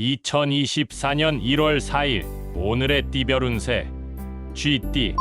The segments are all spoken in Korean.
2024년 1월 4일 오늘의 띠별 운세 쥐띠.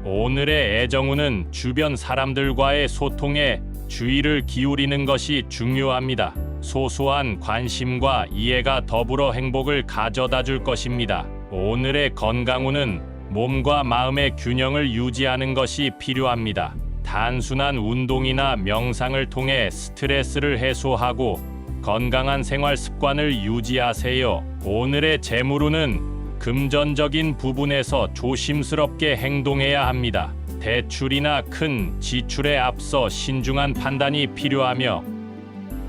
오늘의 애정운은 주변 사람들과의 소통에 주의를 기울이는 것이 중요합니다. 소소한 관심과 이해가 더불어 행복을 가져다 줄 것입니다. 오늘의 건강운은 몸과 마음의 균형을 유지하는 것이 필요합니다. 단순한 운동이나 명상을 통해 스트레스를 해소하고 건강한 생활 습관을 유지하세요. 오늘의 재물운은 금전적인 부분에서 조심스럽게 행동해야 합니다. 대출이나 큰 지출에 앞서 신중한 판단이 필요하며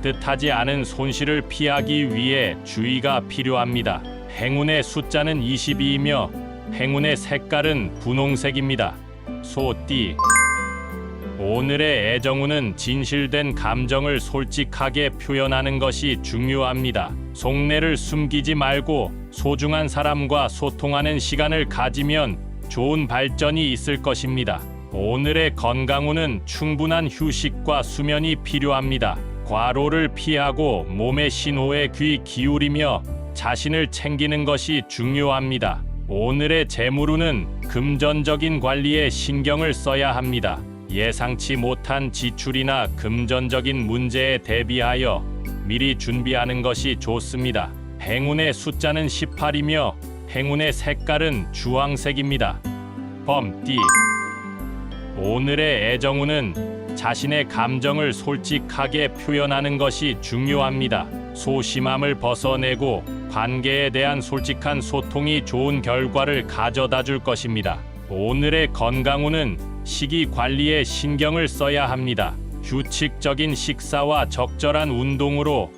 뜻하지 않은 손실을 피하기 위해 주의가 필요합니다. 행운의 숫자는 22이며 행운의 색깔은 분홍색입니다. 소띠. 오늘의 애정운은 진실된 감정을 솔직하게 표현하는 것이 중요합니다. 속내를 숨기지 말고 소중한 사람과 소통하는 시간을 가지면 좋은 발전이 있을 것입니다. 오늘의 건강운은 충분한 휴식과 수면이 필요합니다. 과로를 피하고 몸의 신호에 귀 기울이며 자신을 챙기는 것이 중요합니다. 오늘의 재물운은 금전적인 관리에 신경을 써야 합니다. 예상치 못한 지출이나 금전적인 문제에 대비하여 미리 준비하는 것이 좋습니다. 행운의 숫자는 18이며 행운의 색깔은 주황색입니다. 범띠. 오늘의 애정운은 자신의 감정을 솔직하게 표현하는 것이 중요합니다. 소심함을 벗어내고 관계에 대한 솔직한 소통이 좋은 결과를 가져다 줄 것입니다. 오늘의 건강운은 식이 관리에 신경을 써야 합니다. 규칙적인 식사와 적절한 운동으로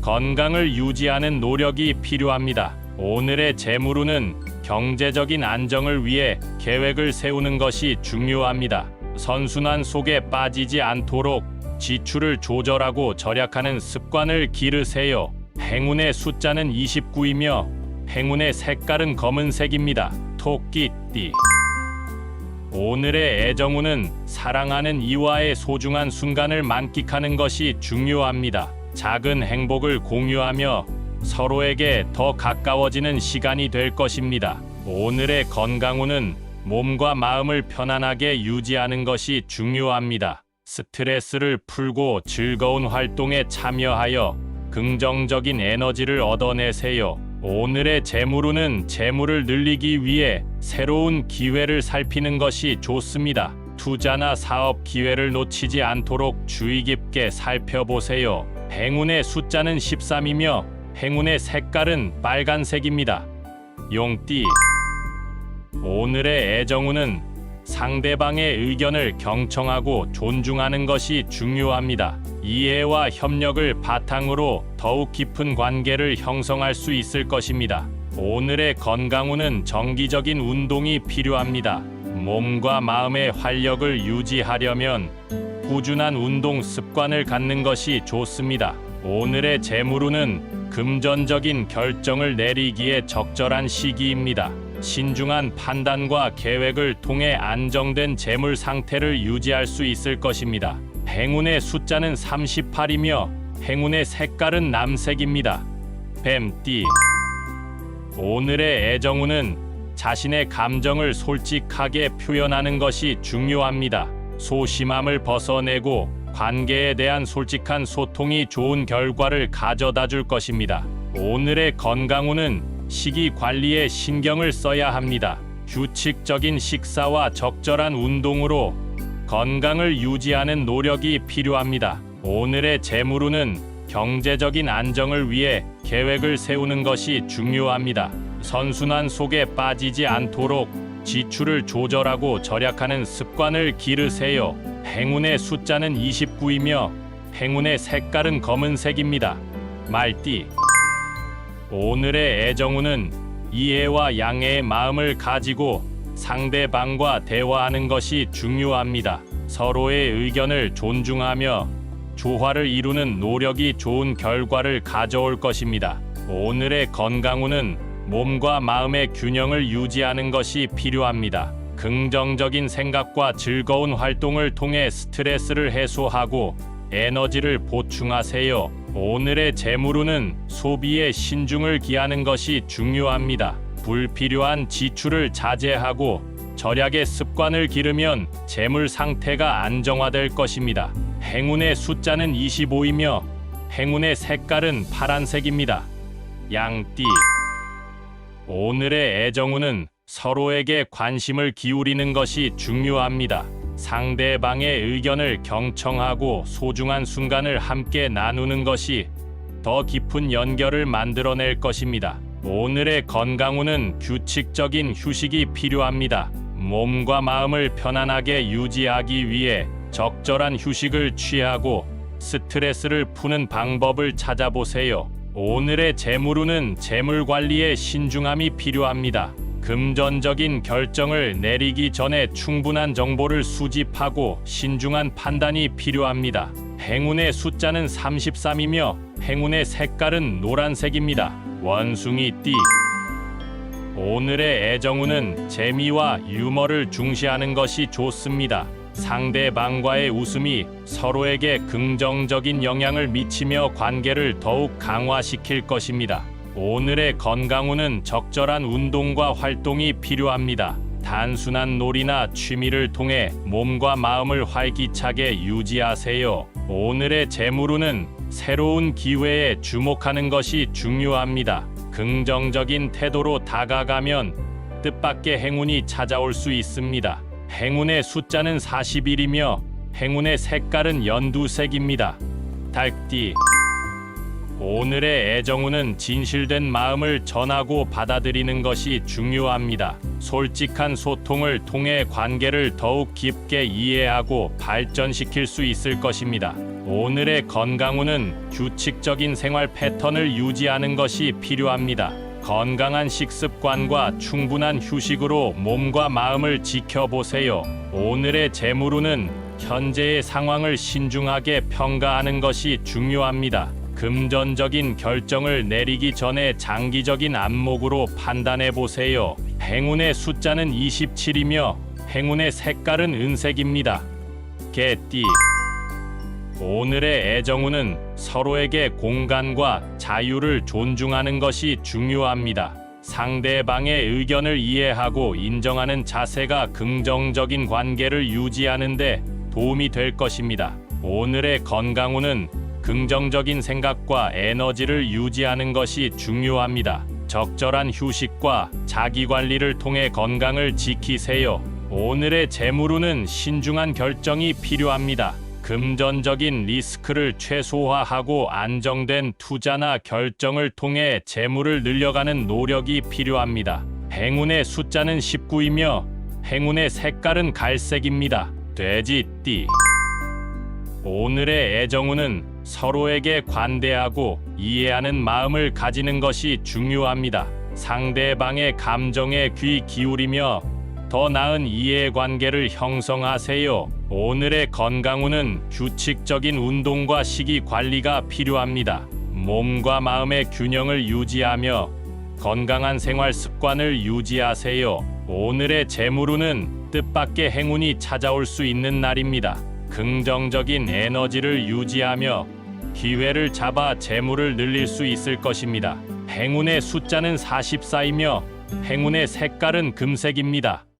건강을 유지하는 노력이 필요합니다. 오늘의 재물운은 경제적인 안정을 위해 계획을 세우는 것이 중요합니다. 선순환 속에 빠지지 않도록 지출을 조절하고 절약하는 습관을 기르세요. 행운의 숫자는 29이며 행운의 색깔은 검은색입니다. 토끼띠. 오늘의 애정운은 사랑하는 이와의 소중한 순간을 만끽하는 것이 중요합니다. 작은 행복을 공유하며 서로에게 더 가까워지는 시간이 될 것입니다. 오늘의 건강운은 몸과 마음을 편안하게 유지하는 것이 중요합니다. 스트레스를 풀고 즐거운 활동에 참여하여 긍정적인 에너지를 얻어내세요. 오늘의 재물운은 재물을 늘리기 위해 새로운 기회를 살피는 것이 좋습니다. 투자나 사업 기회를 놓치지 않도록 주의 깊게 살펴보세요. 행운의 숫자는 13이며 행운의 색깔은 빨간색입니다. 용띠. 오늘의 애정운은 상대방의 의견을 경청하고 존중하는 것이 중요합니다. 이해와 협력을 바탕으로 더욱 깊은 관계를 형성할 수 있을 것입니다. 오늘의 건강운은 정기적인 운동이 필요합니다. 몸과 마음의 활력을 유지하려면 꾸준한 운동 습관을 갖는 것이 좋습니다. 오늘의 재물운은 금전적인 결정을 내리기에 적절한 시기입니다. 신중한 판단과 계획을 통해 안정된 재물 상태를 유지할 수 있을 것입니다. 행운의 숫자는 38이며 행운의 색깔은 남색입니다. 뱀띠. 오늘의 애정운은 자신의 감정을 솔직하게 표현하는 것이 중요합니다. 소심함을 벗어내고 관계에 대한 솔직한 소통이 좋은 결과를 가져다 줄 것입니다. 오늘의 건강운은 식이 관리에 신경을 써야 합니다. 규칙적인 식사와 적절한 운동으로 건강을 유지하는 노력이 필요합니다. 오늘의 재물운은 경제적인 안정을 위해 계획을 세우는 것이 중요합니다. 선순환 속에 빠지지 않도록 지출을 조절하고 절약하는 습관을 기르세요. 행운의 숫자는 29이며 행운의 색깔은 검은색입니다. 말띠. 오늘의 애정운은 이해와 양해의 마음을 가지고 상대방과 대화하는 것이 중요합니다. 서로의 의견을 존중하며 조화를 이루는 노력이 좋은 결과를 가져올 것입니다. 오늘의 건강운은 몸과 마음의 균형을 유지하는 것이 필요합니다. 긍정적인 생각과 즐거운 활동을 통해 스트레스를 해소하고 에너지를 보충하세요. 오늘의 재물운은 소비에 신중을 기하는 것이 중요합니다. 불필요한 지출을 자제하고 절약의 습관을 기르면 재물 상태가 안정화될 것입니다. 행운의 숫자는 25이며 행운의 색깔은 파란색입니다. 양띠. 오늘의 애정운은 서로에게 관심을 기울이는 것이 중요합니다. 상대방의 의견을 경청하고 소중한 순간을 함께 나누는 것이 더 깊은 연결을 만들어낼 것입니다. 오늘의 건강운은 규칙적인 휴식이 필요합니다. 몸과 마음을 편안하게 유지하기 위해 적절한 휴식을 취하고 스트레스를 푸는 방법을 찾아보세요. 오늘의 재물운은 재물 관리에 신중함이 필요합니다. 금전적인 결정을 내리기 전에 충분한 정보를 수집하고 신중한 판단이 필요합니다. 행운의 숫자는 33이며 행운의 색깔은 노란색입니다. 원숭이띠. 오늘의 애정운은 재미와 유머를 중시하는 것이 좋습니다. 상대방과의 웃음이 서로에게 긍정적인 영향을 미치며 관계를 더욱 강화시킬 것입니다. 오늘의 건강운은 적절한 운동과 활동이 필요합니다. 단순한 놀이나 취미를 통해 몸과 마음을 활기차게 유지하세요. 오늘의 재물운은 새로운 기회에 주목하는 것이 중요합니다. 긍정적인 태도로 다가가면 뜻밖의 행운이 찾아올 수 있습니다. 행운의 숫자는 41이며 행운의 색깔은 연두색입니다. 닭띠. 오늘의 애정운은 진실된 마음을 전하고 받아들이는 것이 중요합니다. 솔직한 소통을 통해 관계를 더욱 깊게 이해하고 발전시킬 수 있을 것입니다. 오늘의 건강운은 규칙적인 생활 패턴을 유지하는 것이 필요합니다. 건강한 식습관과 충분한 휴식으로 몸과 마음을 지켜보세요. 오늘의 재물운은 현재의 상황을 신중하게 평가하는 것이 중요합니다. 금전적인 결정을 내리기 전에 장기적인 안목으로 판단해 보세요. 행운의 숫자는 27이며 행운의 색깔은 은색입니다. 개띠. 오늘의 애정운은 서로에게 공간과 자유를 존중하는 것이 중요합니다. 상대방의 의견을 이해하고 인정하는 자세가 긍정적인 관계를 유지하는 데 도움이 될 것입니다. 오늘의 건강운은 긍정적인 생각과 에너지를 유지하는 것이 중요합니다. 적절한 휴식과 자기관리를 통해 건강을 지키세요. 오늘의 재물운은 신중한 결정이 필요합니다. 금전적인 리스크를 최소화하고 안정된 투자나 결정을 통해 재물을 늘려가는 노력이 필요합니다. 행운의 숫자는 19이며 행운의 색깔은 갈색입니다. 돼지띠. 오늘의 애정운은 서로에게 관대하고 이해하는 마음을 가지는 것이 중요합니다. 상대방의 감정에 귀 기울이며 더 나은 이해관계를 형성하세요. 오늘의 건강운은 규칙적인 운동과 식이 관리가 필요합니다. 몸과 마음의 균형을 유지하며 건강한 생활 습관을 유지하세요. 오늘의 재물운은 뜻밖의 행운이 찾아올 수 있는 날입니다. 긍정적인 에너지를 유지하며 기회를 잡아 재물을 늘릴 수 있을 것입니다. 행운의 숫자는 44이며 행운의 색깔은 금색입니다.